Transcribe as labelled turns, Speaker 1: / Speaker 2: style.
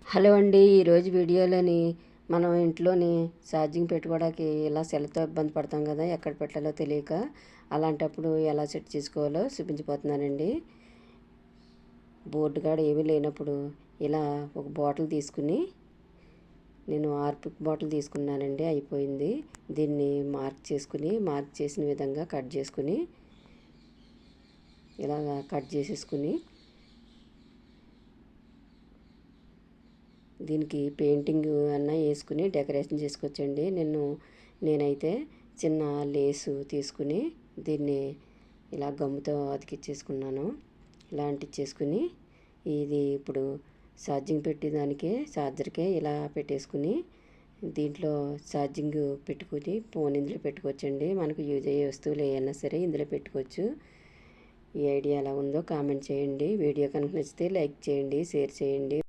Speaker 1: Hello అండి. ఈరోజు వీడియోలోని మనం ఇంట్లోని ఛార్జింగ్ పెట్టుకోవడానికి ఇలా సెల్తో ఇబ్బంది పడతాం కదా, ఎక్కడ పెట్టాలో తెలియక. అలాంటప్పుడు ఎలా సెట్ చేసుకోవాలో చూపించిపోతున్నానండి. బోర్డు కాడ ఏమీ లేనప్పుడు ఇలా ఒక బాటిల్ తీసుకుని, నేను హార్పిక్ బాటిల్ తీసుకున్నానండి, అయిపోయింది. దీన్ని మార్క్ చేసిన విధంగా కట్ చేసుకుని ఇలాగ కట్ చేసేసుకుని దీనికి పెయింటింగ్ అన్న వేసుకుని డెకరేషన్ చేసుకోవచ్చండి. నేనైతే చిన్న లేసు తీసుకుని దీన్ని ఇలా గమ్ముతో అతికిచ్చేసుకున్నాను. ఇలా అంటించేసుకుని ఇది ఇప్పుడు ఛార్జింగ్ పెట్టేదానికే ఛార్జర్కే ఇలా పెట్టేసుకుని దీంట్లో ఛార్జింగ్ పెట్టుకుని ఫోన్ ఇందులో పెట్టుకోవచ్చండి. మనకు యూజ్ అయ్యే వస్తువులు ఏమైనా సరే ఇందులో పెట్టుకోవచ్చు. ఈ ఐడియా ఎలా ఉందో కామెంట్ చేయండి. వీడియో కనుక నచ్చితే లైక్ చేయండి, షేర్ చేయండి.